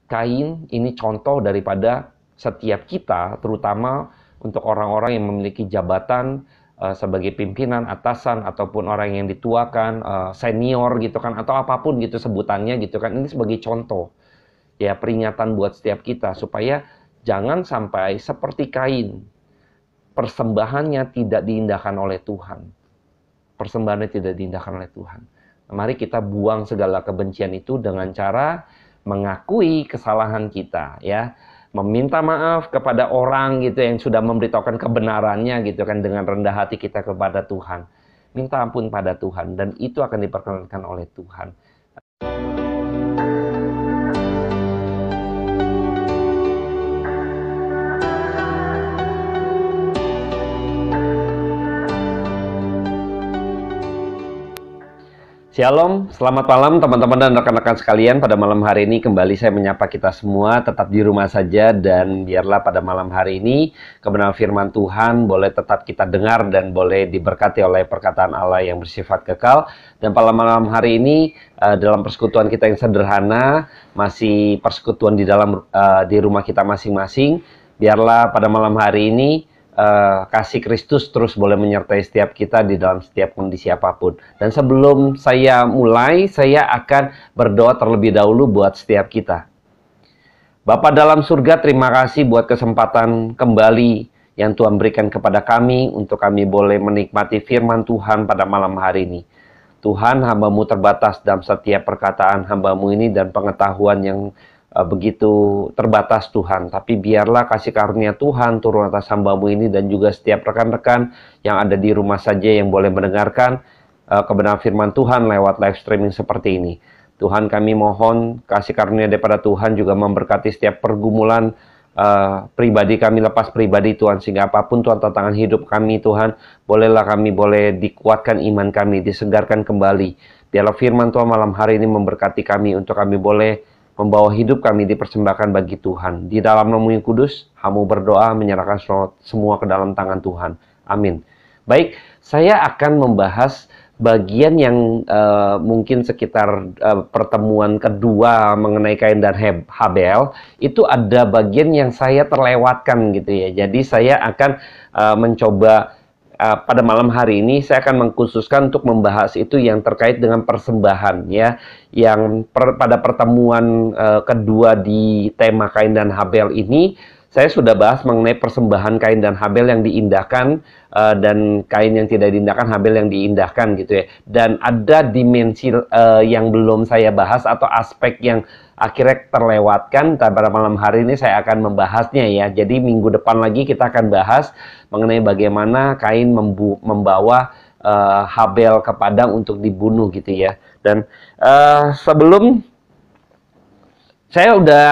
Kain ini contoh daripada setiap kita, terutama untuk orang-orang yang memiliki jabatan sebagai pimpinan, atasan, ataupun orang yang dituakan, senior gitu kan, atau apapun gitu sebutannya gitu kan. Ini sebagai contoh, ya, peringatan buat setiap kita supaya jangan sampai seperti Kain, persembahannya tidak diindahkan oleh Tuhan. Persembahannya tidak diindahkan oleh Tuhan. Nah, mari kita buang segala kebencian itu dengan cara mengakui kesalahan kita, ya, meminta maaf kepada orang gitu yang sudah memberitahukan kebenarannya gitu kan, dengan rendah hati kita kepada Tuhan, minta ampun pada Tuhan, dan itu akan diperkenankan oleh Tuhan. Shalom, selamat malam teman-teman dan rekan-rekan sekalian. Pada malam hari ini kembali saya menyapa kita semua tetap di rumah saja, dan biarlah pada malam hari ini kebenaran firman Tuhan boleh tetap kita dengar dan boleh diberkati oleh perkataan Allah yang bersifat kekal. Dan pada malam hari ini dalam persekutuan kita yang sederhana, masih persekutuan di rumah kita masing-masing, biarlah pada malam hari ini kasih Kristus terus boleh menyertai setiap kita di dalam setiap kondisi apapun. Dan sebelum saya mulai, saya akan berdoa terlebih dahulu buat setiap kita. Bapa dalam surga, terima kasih buat kesempatan kembali yang Tuhan berikan kepada kami untuk kami boleh menikmati firman Tuhan pada malam hari ini. Tuhan, hamba-Mu terbatas dalam setiap perkataan hamba-Mu ini dan pengetahuan yang begitu terbatas Tuhan, tapi biarlah kasih karunia Tuhan turun atas hamba-Mu ini dan juga setiap rekan-rekan yang ada di rumah saja yang boleh mendengarkan kebenaran firman Tuhan lewat live streaming seperti ini. Tuhan, kami mohon kasih karunia daripada Tuhan juga memberkati setiap pergumulan pribadi kami, lepas pribadi Tuhan, sehingga apapun Tuhan tantangan hidup kami Tuhan, bolehlah kami boleh dikuatkan iman kami, disegarkan kembali. Biarlah firman Tuhan malam hari ini memberkati kami untuk kami boleh membawa hidup kami dipersembahkan bagi Tuhan. Di dalam nama yang kudus, hamba berdoa menyerahkan semua ke dalam tangan Tuhan. Amin. Baik, saya akan membahas bagian yang mungkin sekitar pertemuan kedua mengenai Kain dan Habel. Itu ada bagian yang saya terlewatkan gitu ya. Jadi saya akan mencoba pada malam hari ini saya akan mengkhususkan untuk membahas itu yang terkait dengan persembahan, ya, yang pada pertemuan kedua di tema Kain dan Habel ini saya sudah bahas mengenai persembahan Kain dan Habel yang diindahkan dan Kain yang tidak diindahkan, Habel yang diindahkan gitu ya. Dan ada dimensi yang belum saya bahas atau aspek yang akhirnya terlewatkan. Pada malam hari ini saya akan membahasnya ya. Jadi minggu depan lagi kita akan bahas mengenai bagaimana Kain membawa Habel ke padang untuk dibunuh gitu ya. Dan sebelum saya udah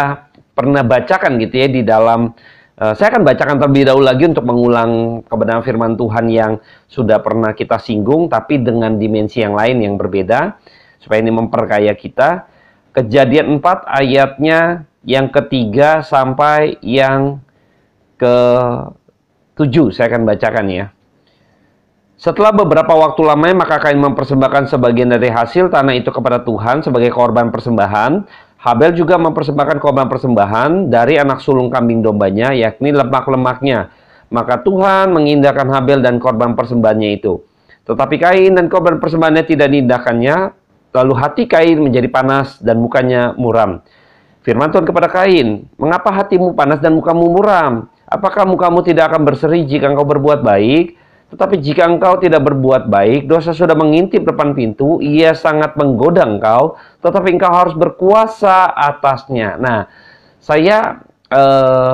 pernah bacakan gitu ya di dalam saya akan bacakan terlebih dahulu lagi untuk mengulang kebenaran firman Tuhan yang sudah pernah kita singgung tapi dengan dimensi yang lain yang berbeda supaya ini memperkaya kita. Kejadian 4 ayatnya yang ketiga sampai yang ke-7 saya akan bacakan ya. Setelah beberapa waktu lamanya maka Kain mempersembahkan sebagian dari hasil tanah itu kepada Tuhan sebagai korban persembahan. Habel juga mempersembahkan korban persembahan dari anak sulung kambing dombanya, yakni lemak-lemaknya. Maka Tuhan mengindahkan Habel dan korban persembahannya itu. Tetapi Kain dan korban persembahannya tidak diindahkannya. Lalu hati Kain menjadi panas dan mukanya muram. Firman Tuhan kepada Kain, "Mengapa hatimu panas dan mukamu muram? Apakah mukamu tidak akan berseri jika engkau berbuat baik? Tetapi jika engkau tidak berbuat baik, dosa sudah mengintip depan pintu, ia sangat menggoda engkau, tetapi engkau harus berkuasa atasnya." Nah, saya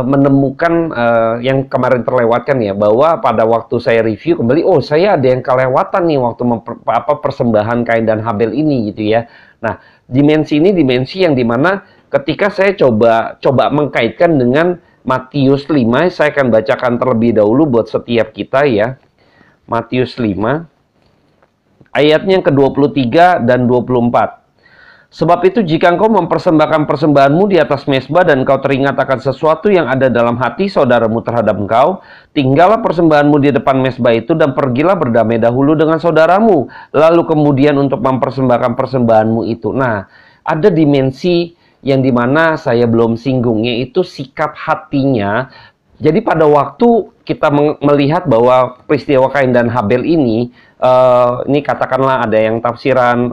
menemukan yang kemarin terlewatkan ya, bahwa pada waktu saya review kembali, oh saya ada yang kelewatan nih waktu persembahan Kain dan Habel ini gitu ya. Nah, dimensi ini dimensi yang dimana ketika saya coba mengkaitkan dengan Matius 5, saya akan bacakan terlebih dahulu buat setiap kita ya. Matius 5 ayatnya yang ke-23 dan 24. "Sebab itu jika engkau mempersembahkan persembahanmu di atas mezbah dan engkau teringat akan sesuatu yang ada dalam hati saudaramu terhadap engkau, tinggallah persembahanmu di depan mezbah itu dan pergilah berdamai dahulu dengan saudaramu, lalu kemudian untuk mempersembahkan persembahanmu itu." Nah, ada dimensi yang dimana saya belum singgung, yaitu sikap hatinya. Jadi pada waktu kita melihat bahwa peristiwa Kain dan Habel ini katakanlah ada yang tafsiran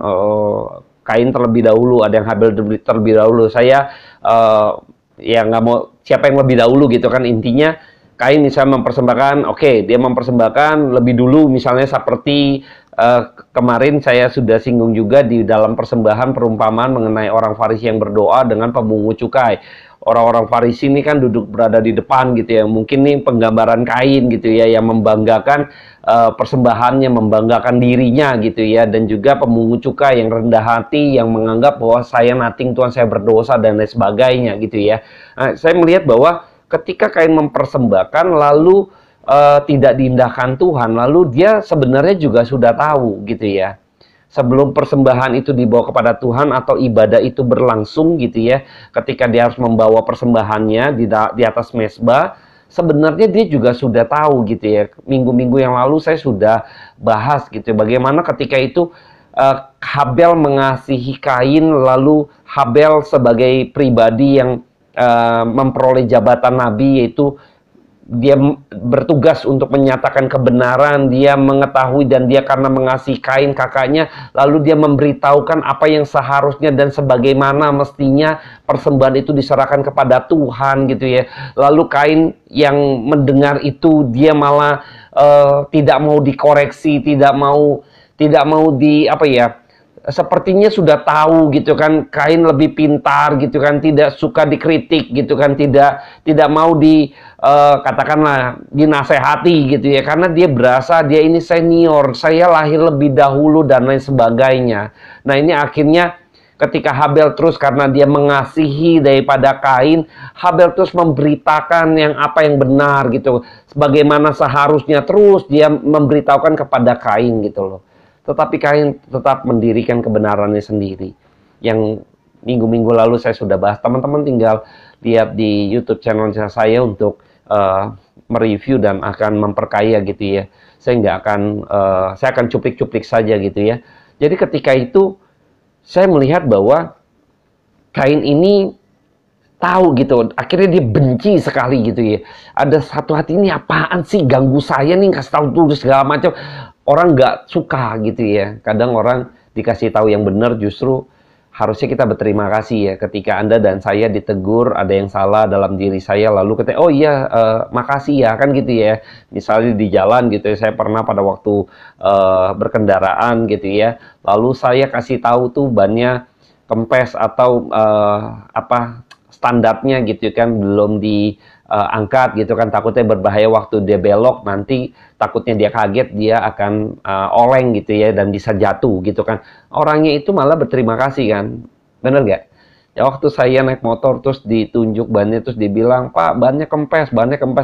Kain terlebih dahulu, ada yang Habel terlebih dahulu. Saya ya nggak mau siapa yang lebih dahulu gitu kan, intinya Kain misalnya mempersembahkan, oke, dia mempersembahkan lebih dulu, misalnya seperti kemarin saya sudah singgung juga di dalam persembahan perumpamaan mengenai orang Farisi yang berdoa dengan pemungut cukai. Orang-orang Farisi ini kan duduk berada di depan gitu ya, mungkin nih penggambaran Kain gitu ya, yang membanggakan persembahannya, membanggakan dirinya gitu ya, dan juga pemungut cukai yang rendah hati, yang menganggap bahwa saya nothing, Tuhan, saya berdosa dan lain sebagainya gitu ya. Nah, saya melihat bahwa ketika Kain mempersembahkan lalu tidak diindahkan Tuhan, lalu dia sebenarnya juga sudah tahu gitu ya. Sebelum persembahan itu dibawa kepada Tuhan atau ibadah itu berlangsung gitu ya, ketika dia harus membawa persembahannya di atas mezbah, sebenarnya dia juga sudah tahu gitu ya. Minggu-minggu yang lalu saya sudah bahas gitu, bagaimana ketika itu Habel mengasihi Kain, lalu Habel sebagai pribadi yang memperoleh jabatan nabi, yaitu dia bertugas untuk menyatakan kebenaran, dia mengetahui dan dia karena mengasihi Kain kakaknya, lalu dia memberitahukan apa yang seharusnya dan sebagaimana mestinya persembahan itu diserahkan kepada Tuhan gitu ya. Lalu Kain yang mendengar itu, dia malah tidak mau dikoreksi, tidak mau sepertinya sudah tahu gitu kan, Kain lebih pintar gitu kan, tidak suka dikritik gitu kan, tidak mau katakanlah dinasehati gitu ya, karena dia berasa dia ini senior, saya lahir lebih dahulu dan lain sebagainya. Nah, ini akhirnya ketika Habel terus, karena dia mengasihi daripada Kain, Habel terus memberitakan apa yang benar gitu, sebagaimana seharusnya, terus dia memberitahukan kepada Kain gitu loh. Tetapi Kain tetap mendirikan kebenarannya sendiri. Yang minggu-minggu lalu saya sudah bahas. Teman-teman tinggal lihat di YouTube channel saya untuk mereview dan akan memperkaya gitu ya. Saya akan cuplik-cuplik saja gitu ya. Jadi ketika itu saya melihat bahwa Kain ini tahu gitu, akhirnya dia benci sekali gitu ya. Ada satu hati, ini apaan sih, ganggu saya nih, kasih tahu tulis segala macam. Orang nggak suka gitu ya. Kadang orang dikasih tahu yang benar, justru harusnya kita berterima kasih ya. Ketika Anda dan saya ditegur, ada yang salah dalam diri saya, lalu kita, oh iya, makasih ya, kan gitu ya. Misalnya di jalan gitu ya, saya pernah pada waktu berkendaraan gitu ya, lalu saya kasih tahu tuh bannya kempes atau standarnya gitu kan, belum diangkat gitu kan, takutnya berbahaya waktu dia belok, nanti takutnya dia kaget, dia akan oleng gitu ya, dan bisa jatuh gitu kan. Orangnya itu malah berterima kasih kan, bener gak? Ya, waktu saya naik motor terus ditunjuk bannya, terus dibilang, Pak, bannya kempes,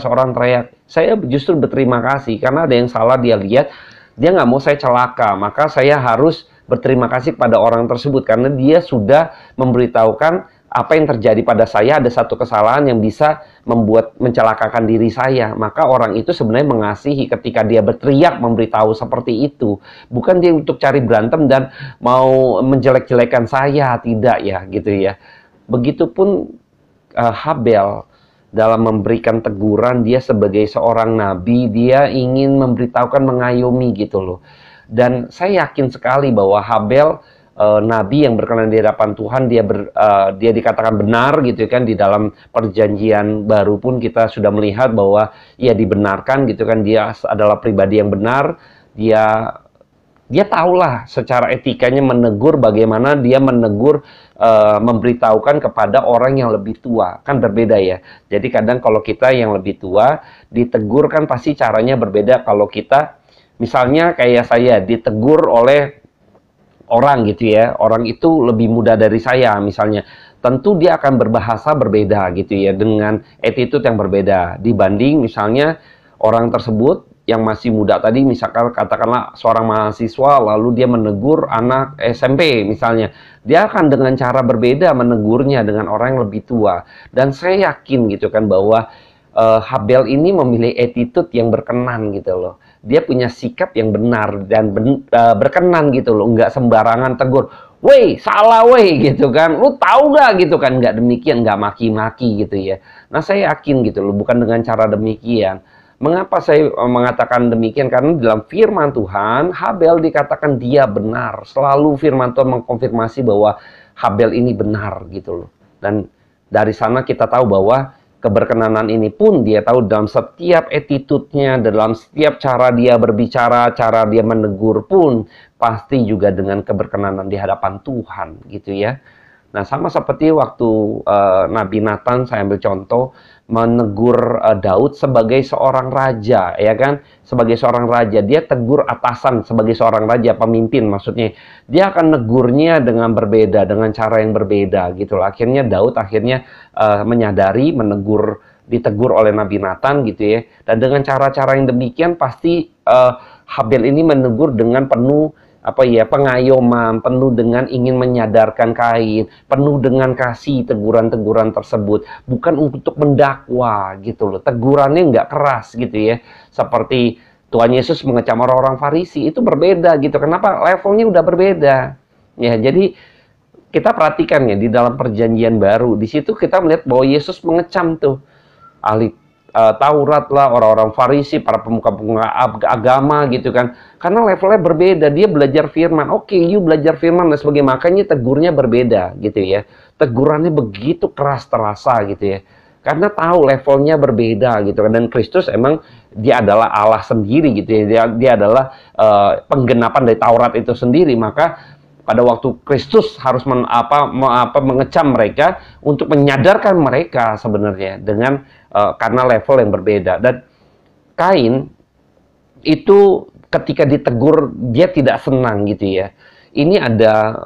orang teriak. Saya justru berterima kasih, karena ada yang salah dia lihat, dia nggak mau saya celaka, maka saya harus berterima kasih pada orang tersebut, karena dia sudah memberitahukan apa yang terjadi pada saya, ada satu kesalahan yang bisa mencelakakan diri saya. Maka orang itu sebenarnya mengasihi ketika dia berteriak memberitahu seperti itu. Bukan dia untuk cari berantem dan mau menjelek-jelekan saya, tidak ya gitu ya. Begitupun Habel dalam memberikan teguran, dia sebagai seorang nabi, dia ingin memberitahukan, mengayomi gitu loh. Dan saya yakin sekali bahwa Habel nabi yang berkenan di hadapan Tuhan, dia dikatakan benar gitu kan. Di dalam perjanjian baru pun kita sudah melihat bahwa ia dibenarkan gitu kan, dia adalah pribadi yang benar. Dia tahulah secara etikanya menegur, bagaimana dia menegur, memberitahukan kepada orang yang lebih tua, kan berbeda ya. Jadi kadang kalau kita yang lebih tua ditegur kan pasti caranya berbeda. Kalau kita misalnya kayak saya ditegur oleh orang gitu ya, orang itu lebih muda dari saya misalnya, tentu dia akan berbahasa berbeda gitu ya, dengan attitude yang berbeda dibanding misalnya orang tersebut yang masih muda tadi, misalkan katakanlah seorang mahasiswa, lalu dia menegur anak SMP misalnya, dia akan dengan cara berbeda menegurnya dengan orang yang lebih tua. Dan saya yakin gitu kan bahwa Habel ini memilih attitude yang berkenan gitu loh. Dia punya sikap yang benar dan berkenan gitu loh, nggak sembarangan tegur. weh salah weh gitu kan, lu tahu gak gitu kan, nggak demikian, nggak maki-maki gitu ya. Nah saya yakin gitu loh, bukan dengan cara demikian. Mengapa saya mengatakan demikian? Karena dalam firman Tuhan, Habel dikatakan dia benar. Selalu firman Tuhan mengkonfirmasi bahwa Habel ini benar gitu loh. Dan dari sana kita tahu bahwa keberkenanan ini pun dia tahu dalam setiap attitude-nya, dalam setiap cara dia berbicara, cara dia menegur pun pasti juga dengan keberkenanan di hadapan Tuhan gitu ya. Nah sama seperti waktu Nabi Nathan, saya ambil contoh, menegur Daud sebagai seorang raja, ya kan? Sebagai seorang raja, dia tegur atasan sebagai seorang raja, pemimpin maksudnya. Dia akan negurnya dengan berbeda, dengan cara yang berbeda gitu loh. Akhirnya Daud menyadari, ditegur oleh Nabi Nathan gitu ya. Dan dengan cara-cara yang demikian pasti Habel ini menegur dengan penuh pengayoman, penuh dengan ingin menyadarkan Kain, penuh dengan kasih teguran-teguran tersebut, bukan untuk mendakwa gitu loh. Tegurannya nggak keras gitu ya, seperti Tuhan Yesus mengecam orang-orang Farisi, itu berbeda gitu. Kenapa? Levelnya udah berbeda. Ya, jadi kita perhatikan ya di dalam Perjanjian Baru, di situ kita melihat bahwa Yesus mengecam tuh ahli Taurat lah, orang-orang Farisi, para pemuka-pemuka agama gitu kan. Karena levelnya berbeda, dia belajar firman. Oke, you belajar firman dan sebagainya, makanya tegurnya berbeda gitu ya. Tegurannya begitu keras terasa gitu ya. Karena tahu levelnya berbeda gitu kan. Dan Kristus emang dia adalah Allah sendiri gitu ya. Dia adalah penggenapan dari Taurat itu sendiri, maka pada waktu Kristus harus mengecam mereka untuk menyadarkan mereka sebenarnya dengan karena level yang berbeda. Dan Kain itu ketika ditegur dia tidak senang gitu ya. Ini ada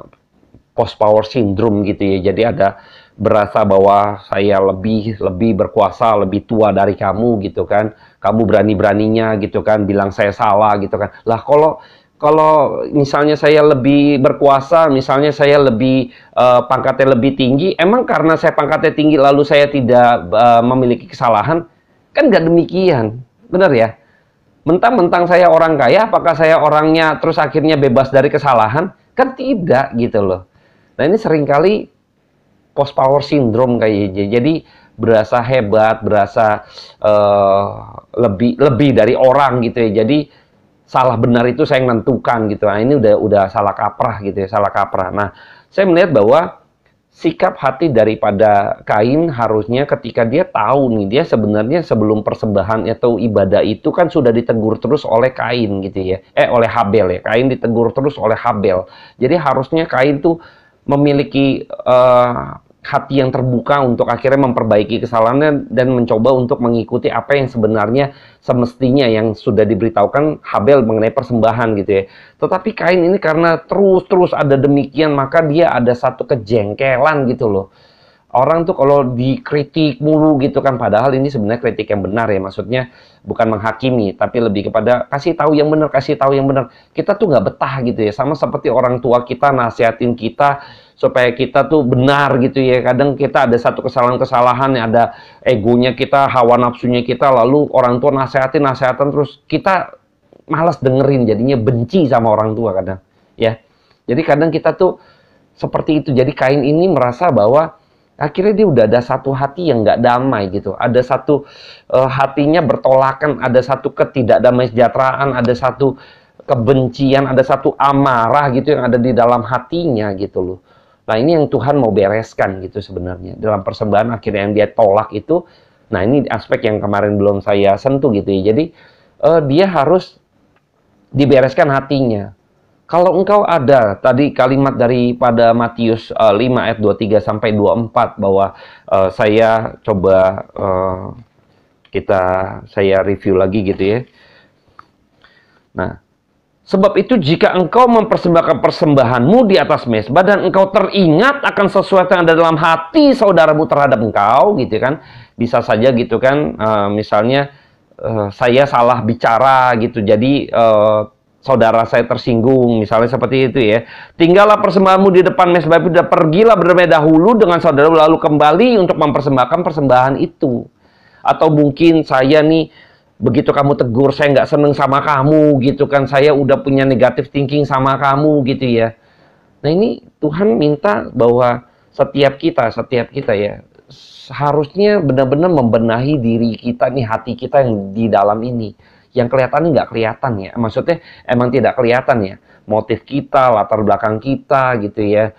post power syndrome gitu ya. Jadi ada berasa bahwa saya lebih berkuasa, lebih tua dari kamu gitu kan. Kamu berani-beraninya gitu kan bilang saya salah gitu kan. Lah kalau misalnya saya lebih berkuasa, misalnya saya lebih pangkatnya lebih tinggi, emang karena saya pangkatnya tinggi lalu saya tidak memiliki kesalahan? Kan nggak demikian, benar ya? Mentang-mentang saya orang kaya, apakah saya orangnya terus akhirnya bebas dari kesalahan? Kan tidak gitu loh. Nah ini seringkali post power syndrome kayaknya. Jadi berasa hebat, berasa lebih dari orang gitu ya. Jadi salah benar itu saya yang nentukan gitu. Nah, ini udah salah kaprah gitu ya, salah kaprah. Nah, saya melihat bahwa sikap hati daripada Kain harusnya ketika dia tahu nih, dia sebenarnya sebelum persembahan atau ibadah itu kan sudah ditegur terus oleh Kain gitu ya. Oleh Habel ya. Kain ditegur terus oleh Habel. Jadi harusnya Kain tuh memiliki hati yang terbuka untuk akhirnya memperbaiki kesalahannya dan mencoba untuk mengikuti apa yang sebenarnya semestinya yang sudah diberitahukan Habel mengenai persembahan gitu ya. Tetapi Kain ini karena terus ada demikian, maka dia ada satu kejengkelan gitu loh. Orang tuh kalau dikritik mulu gitu kan, padahal ini sebenarnya kritik yang benar ya, maksudnya bukan menghakimi, tapi lebih kepada kasih tahu yang benar, kasih tahu yang benar. Kita tuh nggak betah gitu ya, sama seperti orang tua kita nasihatin kita supaya kita tuh benar gitu ya. Kadang kita ada satu kesalahan-kesalahan, ada egonya kita, hawa nafsunya kita, lalu orang tua nasihatin terus kita malas dengerin, jadinya benci sama orang tua kadang ya. Jadi kadang kita tuh seperti itu. Jadi Kain ini merasa bahwa akhirnya dia udah ada satu hati yang nggak damai gitu. Ada satu hatinya bertolakan, ada satu ketidakdamai sejahteraan, ada satu kebencian, ada satu amarah gitu yang ada di dalam hatinya gitu loh. Nah ini yang Tuhan mau bereskan gitu sebenarnya. Dalam persembahan akhirnya yang dia tolak itu, nah ini aspek yang kemarin belum saya sentuh gitu ya. Jadi dia harus dibereskan hatinya. Kalau engkau ada, tadi kalimat daripada Matius 5 ayat 23 sampai 24 bahwa saya coba saya review lagi gitu ya. Nah, sebab itu jika engkau mempersembahkan persembahanmu di atas mezbah dan engkau teringat akan sesuatu yang ada dalam hati saudaramu terhadap engkau gitu kan. Bisa saja gitu kan, misalnya saya salah bicara gitu, jadi saudara saya tersinggung, misalnya seperti itu ya. Tinggallah persembahanmu di depan mezbah itu, pergilah berdamai dahulu dengan saudara, lalu kembali untuk mempersembahkan persembahan itu. Atau mungkin saya nih, begitu kamu tegur, saya nggak seneng sama kamu gitu kan, saya udah punya negative thinking sama kamu gitu ya. Nah ini Tuhan minta bahwa setiap kita ya, seharusnya benar-benar membenahi diri kita nih, hati kita yang di dalam ini. Yang kelihatan ini nggak kelihatan ya, maksudnya emang tidak kelihatan ya. Motif kita, latar belakang kita gitu ya.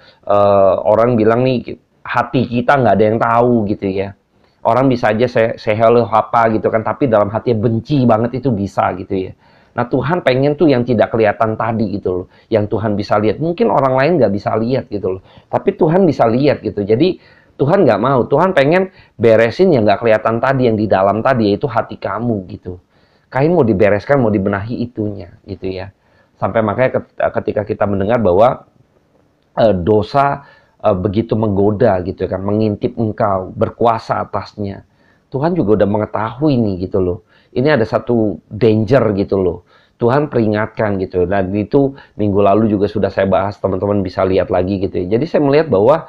Orang bilang nih, hati kita nggak ada yang tahu gitu ya. Orang bisa aja say hello apa gitu kan, tapi dalam hatinya benci banget itu bisa gitu ya. Nah Tuhan pengen tuh yang tidak kelihatan tadi gitu loh, yang Tuhan bisa lihat. Mungkin orang lain nggak bisa lihat gitu loh, tapi Tuhan bisa lihat gitu. Jadi Tuhan nggak mau, Tuhan pengen beresin yang nggak kelihatan tadi, yang di dalam tadi, yaitu hati kamu gitu. Kain mau dibereskan, mau dibenahi itunya gitu ya. Sampai makanya ketika kita mendengar bahwa dosa begitu menggoda gitu kan, mengintip engkau, berkuasa atasnya. Tuhan juga udah mengetahui nih gitu loh. Ini ada satu danger gitu loh. Tuhan peringatkan gitu. Dan itu minggu lalu juga sudah saya bahas, teman-teman bisa lihat lagi gitu ya. Jadi saya melihat bahwa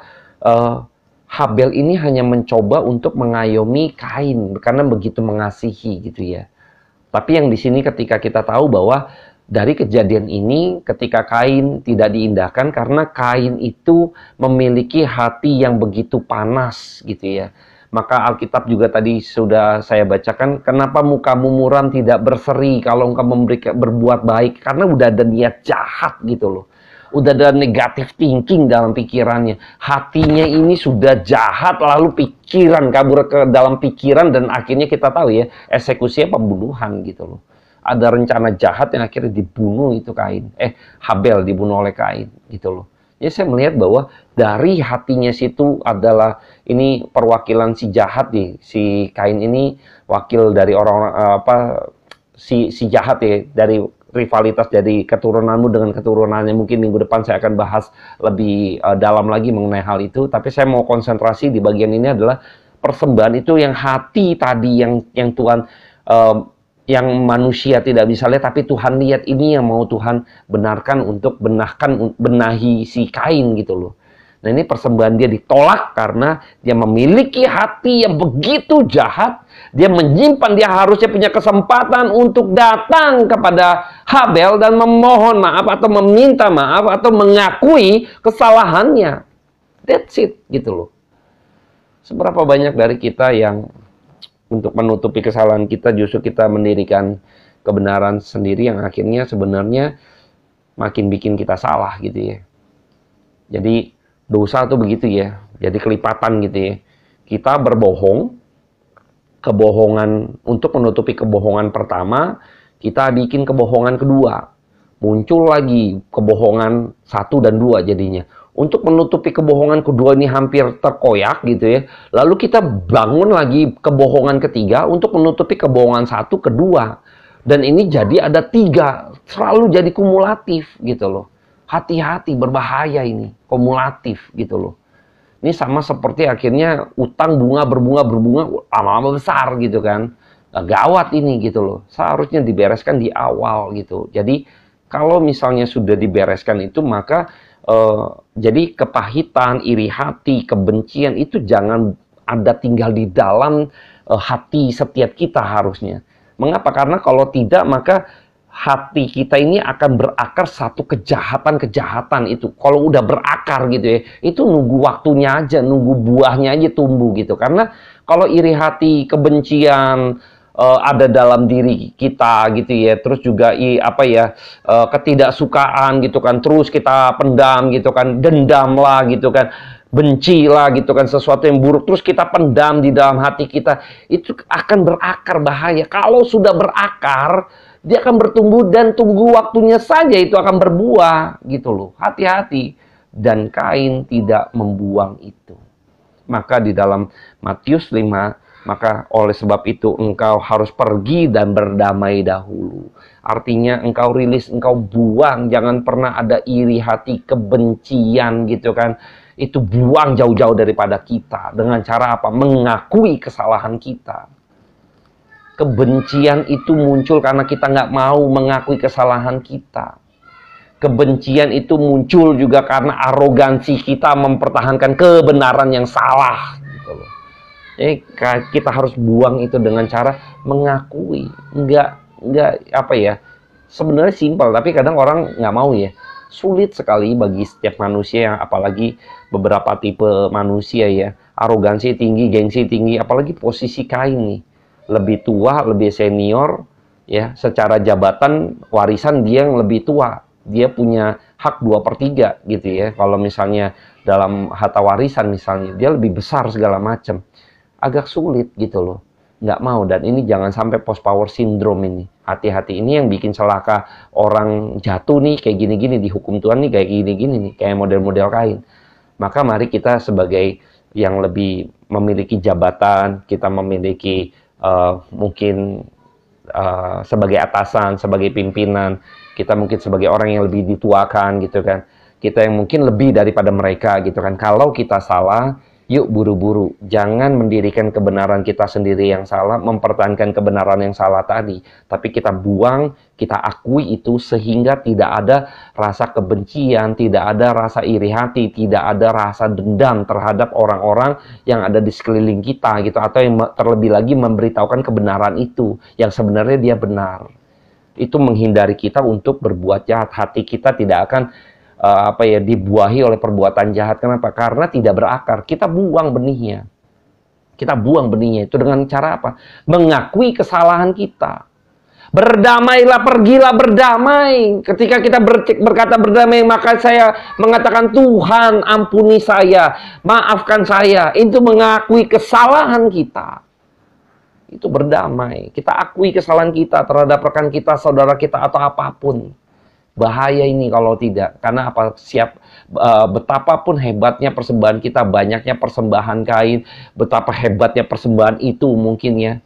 Habel ini hanya mencoba untuk mengayomi Kain karena begitu mengasihi gitu ya. Tapi yang di sini ketika kita tahu bahwa dari kejadian ini ketika Kain tidak diindahkan karena Kain itu memiliki hati yang begitu panas gitu ya. Maka Alkitab juga tadi sudah saya bacakan, kenapa mukamu muram tidak berseri kalau engkau berbuat baik, karena udah ada niat jahat gitu loh. Udah ada negatif thinking dalam pikirannya. Hatinya ini sudah jahat, lalu pikiran kabur ke dalam pikiran, dan akhirnya kita tahu ya, eksekusinya pembunuhan gitu loh. Ada rencana jahat yang akhirnya dibunuh itu Habel dibunuh oleh Kain gitu loh. Jadi saya melihat bahwa dari hatinya situ adalah ini perwakilan si jahat nih, si Kain ini wakil dari orang-orang si jahat ya, dari rivalitas dari keturunanmu dengan keturunannya. Mungkin minggu depan saya akan bahas lebih dalam lagi mengenai hal itu, tapi saya mau konsentrasi di bagian ini adalah persembahan itu yang hati tadi yang Tuhan yang manusia tidak bisa lihat, tapi Tuhan lihat. Ini yang mau Tuhan benarkan untuk benahi si Kain gitu loh. Nah ini persembahan dia ditolak karena dia memiliki hati yang begitu jahat. Dia menyimpan, dia harusnya punya kesempatan untuk datang kepada Habel dan memohon maaf atau meminta maaf atau mengakui kesalahannya. That's it gitu loh. Seberapa banyak dari kita yang untuk menutupi kesalahan kita, justru kita mendirikan kebenaran sendiri yang akhirnya sebenarnya makin bikin kita salah gitu ya. Jadi dosa tuh begitu ya, jadi kelipatan gitu ya. Kita berbohong, kebohongan untuk menutupi kebohongan pertama, kita bikin kebohongan kedua. Muncul lagi kebohongan 1 dan 2 jadinya. Untuk menutupi kebohongan kedua ini hampir terkoyak gitu ya. Lalu kita bangun lagi kebohongan ketiga untuk menutupi kebohongan 1, kedua. Dan ini jadi ada 3. Selalu jadi kumulatif gitu loh. Hati-hati, berbahaya ini. Kumulatif gitu loh. Ini sama seperti akhirnya utang berbunga lama-lama besar gitu kan. Gawat ini gitu loh. Seharusnya dibereskan di awal gitu. Jadi kalau misalnya sudah dibereskan itu, maka jadi kepahitan, iri hati, kebencian itu jangan ada tinggal di dalam hati setiap kita harusnya. Mengapa? Karena kalau tidak, maka hati kita ini akan berakar satu kejahatan itu. Kalau udah berakar gitu ya, itu nunggu waktunya aja, nunggu buahnya aja tumbuh gitu. Karena kalau iri hati, kebencian ada dalam diri kita gitu ya, terus juga ketidaksukaan gitu kan, terus kita pendam gitu kan, dendam lah gitu kan, benci lah gitu kan, sesuatu yang buruk terus kita pendam di dalam hati kita, itu akan berakar, bahaya. Kalau sudah berakar, dia akan bertumbuh dan tunggu waktunya saja itu akan berbuah gitu loh. Hati-hati. Dan Kain tidak membuang itu. Maka di dalam Matius 5, maka oleh sebab itu engkau harus pergi dan berdamai dahulu. Artinya engkau rilis, engkau buang. Jangan pernah ada iri hati, kebencian gitu kan. Itu buang jauh-jauh daripada kita. Dengan cara apa? Mengakui kesalahan kita. Kebencian itu muncul karena kita nggak mau mengakui kesalahan kita. Kebencian itu muncul juga karena arogansi kita mempertahankan kebenaran yang salah. Gitu loh. Jadi kita harus buang itu dengan cara mengakui. Enggak apa ya, sebenarnya simpel, tapi kadang orang nggak mau ya. sulit sekali bagi setiap manusia, yang apalagi beberapa tipe manusia ya, arogansi tinggi, gengsi tinggi, apalagi posisi Kain nih, lebih tua, lebih senior ya, secara jabatan warisan dia yang lebih tua, dia punya hak 2/3 gitu ya. Kalau misalnya dalam harta warisan misalnya, dia lebih besar segala macam, agak sulit gitu loh. Nggak mau, dan ini jangan sampai post power syndrome ini. Hati-hati, ini yang bikin celaka orang jatuh nih, kayak gini-gini, dihukum Tuhan nih kayak gini-gini nih, kayak model-model Kain. Maka mari kita sebagai yang lebih memiliki jabatan, kita memiliki mungkin sebagai atasan, sebagai pimpinan, kita mungkin sebagai orang yang lebih dituakan gitu kan, kita yang mungkin lebih daripada mereka gitu kan. Kalau kita salah, yuk buru-buru, jangan mendirikan kebenaran kita sendiri yang salah, mempertahankan kebenaran yang salah tadi, tapi kita buang, kita akui itu, sehingga tidak ada rasa kebencian, tidak ada rasa iri hati, tidak ada rasa dendam terhadap orang-orang yang ada di sekeliling kita gitu, atau yang terlebih lagi memberitahukan kebenaran itu yang sebenarnya dia benar. Itu menghindari kita untuk berbuat jahat. Hati kita tidak akan dibuahi oleh perbuatan jahat. Kenapa? Karena tidak berakar. Kita buang benihnya. Kita buang benihnya itu dengan cara apa? Mengakui kesalahan kita. Berdamailah, pergilah berdamai. Ketika kita berkata berdamai, maka saya mengatakan, Tuhan ampuni saya, maafkan saya. Itu mengakui kesalahan kita. Itu berdamai. Kita akui kesalahan kita terhadap rekan kita, saudara kita, atau apapun. Bahaya ini kalau tidak. Karena apa? Betapapun hebatnya persembahan kita, banyaknya persembahan Kain, betapa hebatnya persembahan itu mungkin ya,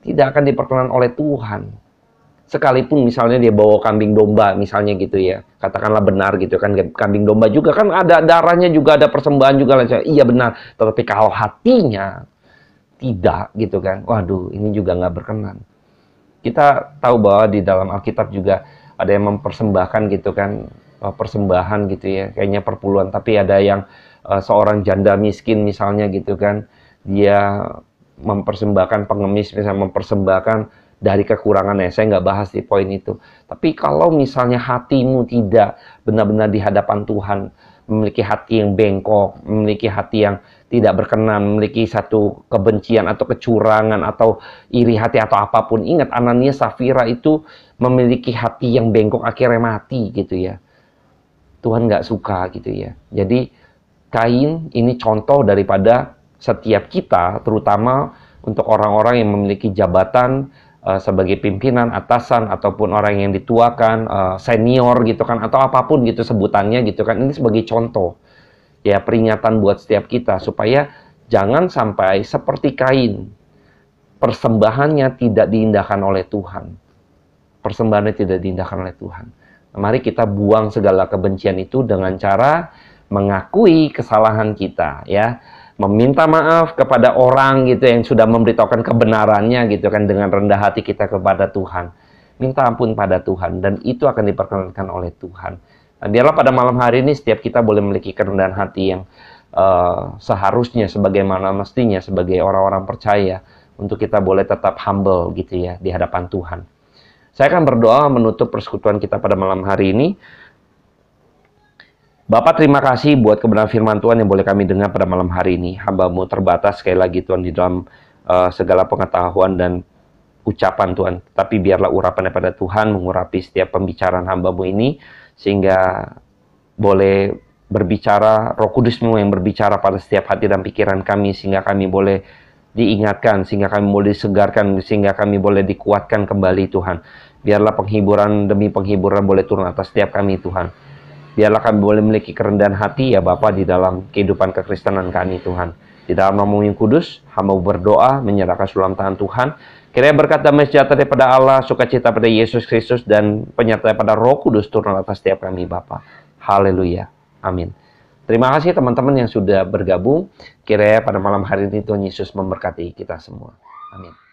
tidak akan diperkenan oleh Tuhan. Sekalipun misalnya dia bawa kambing domba misalnya gitu ya, katakanlah benar gitu kan, kambing domba juga kan ada darahnya, juga ada persembahan juga, iya benar. Tetapi kalau hatinya tidak gitu kan, waduh, ini juga nggak berkenan. Kita tahu bahwa di dalam Alkitab juga ada yang mempersembahkan gitu kan, persembahan gitu ya, kayaknya perpuluhan, tapi ada yang seorang janda miskin misalnya gitu kan, dia mempersembahkan, pengemis misalnya mempersembahkan dari kekurangannya. Saya nggak bahas di poin itu. Tapi kalau misalnya hatimu tidak benar-benar di hadapan Tuhan, memiliki hati yang bengkok, memiliki hati yang tidak berkenan, memiliki satu kebencian atau kecurangan atau iri hati atau apapun. Ingat, Ananias Safira itu memiliki hati yang bengkok, akhirnya mati gitu ya. Tuhan nggak suka gitu ya. Jadi Kain ini contoh daripada setiap kita, terutama untuk orang-orang yang memiliki jabatan sebagai pimpinan, atasan, ataupun orang yang dituakan, senior gitu kan, atau apapun gitu sebutannya gitu kan. Ini sebagai contoh ya, peringatan buat setiap kita supaya jangan sampai seperti Kain, persembahannya tidak diindahkan oleh Tuhan. Persembahannya tidak diindahkan oleh Tuhan. Mari kita buang segala kebencian itu dengan cara mengakui kesalahan kita ya, meminta maaf kepada orang gitu yang sudah memberitahukan kebenarannya gitu kan, dengan rendah hati kita kepada Tuhan, minta ampun pada Tuhan, dan itu akan diperkenankan oleh Tuhan. Nah, biarlah pada malam hari ini setiap kita boleh memiliki kerendahan hati yang seharusnya, sebagaimana mestinya sebagai orang-orang percaya, untuk kita boleh tetap humble gitu ya di hadapan Tuhan. Saya akan berdoa menutup persekutuan kita pada malam hari ini. Bapak, terima kasih buat kebenaran firman Tuhan yang boleh kami dengar pada malam hari ini. Hamba-Mu terbatas sekali lagi Tuhan di dalam segala pengetahuan dan ucapan Tuhan. Tapi biarlah urapan daripada Tuhan mengurapi setiap pembicaraan hamba-Mu ini, sehingga boleh berbicara, Roh Kudus-Mu yang berbicara pada setiap hati dan pikiran kami, sehingga kami boleh diingatkan, sehingga kami boleh disegarkan, sehingga kami boleh dikuatkan kembali Tuhan. Biarlah penghiburan demi penghiburan boleh turun atas setiap kami Tuhan. Biarlah kami boleh memiliki kerendahan hati ya Bapa di dalam kehidupan kekristenan kami Tuhan. Di dalam nama yang kudus, hamba berdoa menyerahkan dalam tangan Tuhan. Kiranya berkat damai sejahtera daripada Allah, sukacita pada Yesus Kristus, dan penyertaan pada Roh Kudus turun atas setiap kami Bapa. Haleluya. Amin. Terima kasih teman-teman yang sudah bergabung. Kiranya pada malam hari ini Tuhan Yesus memberkati kita semua. Amin.